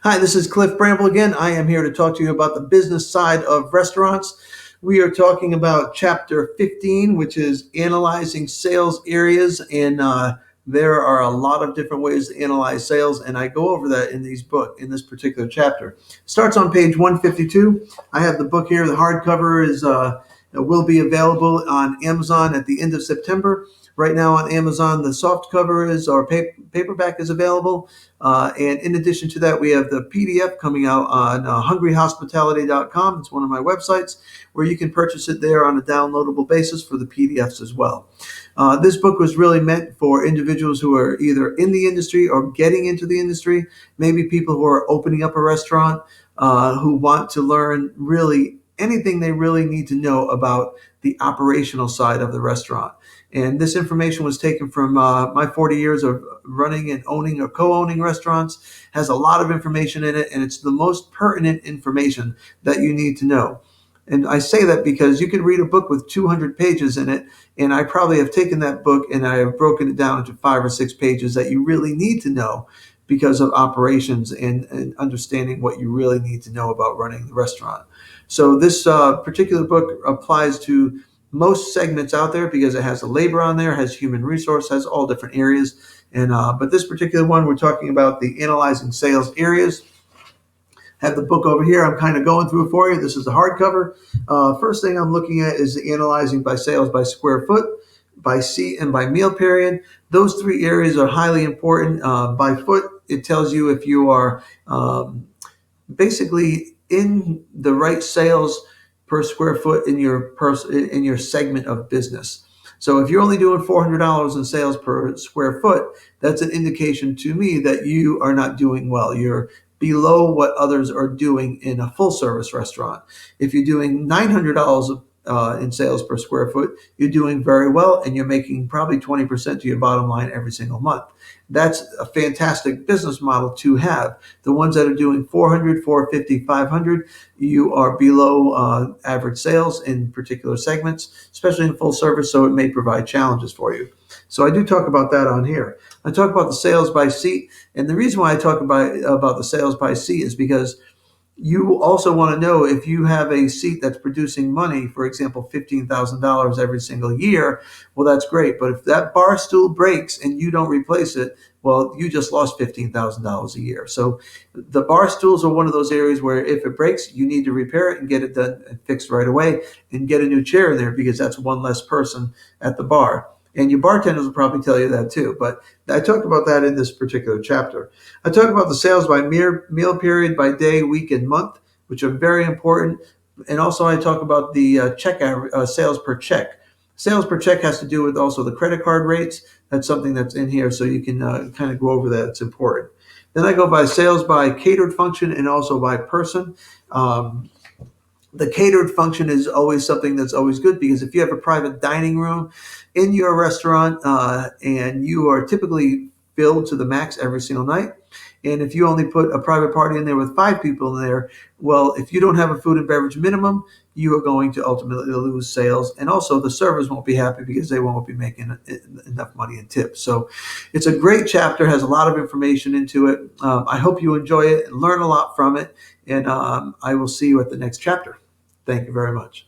Hi, this is Cliff Bramble again. I am here to talk to you about the business side of restaurants. We are talking about chapter 15, which is analyzing sales areas. And there are a lot of different ways to analyze sales. And I go over that in this particular chapter. Starts on page 152. I have the book here. The hardcover will be available on Amazon at the end of September. Right now on Amazon, the soft cover paperback is available. And in addition to that, we have the PDF coming out on hungryhospitality.com. It's one of my websites where you can purchase it there on a downloadable basis for the PDFs as well. This book was really meant for individuals who are either in the industry or getting into the industry, maybe people who are opening up a restaurant, who want to learn really anything they really need to know about the operational side of the restaurant. And this information was taken from my 40 years of running and owning or co-owning restaurants. Has a lot of information in it, and it's the most pertinent information that you need to know. And I say that because you can read a book with 200 pages in it, and I probably have taken that book and I have broken it down into 5 or 6 pages that you really need to know because of operations and understanding what you really need to know about running the restaurant. So this particular book applies to most segments out there because it has the labor on there, has human resource, has all different areas. And but this particular one, we're talking about the analyzing sales areas. Have the book over here. I'm kind of going through it for you. This is the hardcover. First thing I'm looking at is the analyzing by sales by square foot, by seat, and by meal period. Those three areas are highly important. By foot, it tells you if you are basically in the right sales per square foot in your segment of business. So if you're only doing $400 in sales per square foot, that's an indication to me that you are not doing well. You're below what others are doing in a full service restaurant. If you're doing $900 in sales per square foot, you're doing very well and you're making probably 20% to your bottom line every single month. That's a fantastic business model to have. The ones that are doing 400, 450, 500, you are below average sales in particular segments, especially in full service, so it may provide challenges for you. So I do talk about that on here. I talk about the sales by seat, and the reason why I talk about the sales by seat is because you also want to know if you have a seat that's producing money, for example, $15,000 every single year, well, that's great. But if that bar stool breaks and you don't replace it, well, you just lost $15,000 a year. So the bar stools are one of those areas where if it breaks, you need to repair it and get it done and fixed right away and get a new chair in there because that's one less person at the bar. And your bartenders will probably tell you that too. But I talk about that in this particular chapter. I talk about the sales by meal period, by day, week, and month, which are very important. And also I talk about the sales per check. Sales per check has to do with also the credit card rates. That's something that's in here, so you can kind of go over that. It's important. Then I go by sales by catered function and also by person. The catered function is always something that's always good because if you have a private dining room in your restaurant and you are typically filled to the max every single night, and if you only put a private party in there with 5 people in there, well, if you don't have a food and beverage minimum, you are going to ultimately lose sales. And also the servers won't be happy because they won't be making enough money in tips. So it's a great chapter, has a lot of information into it. I hope you enjoy it and learn a lot from it. And I will see you at the next chapter. Thank you very much.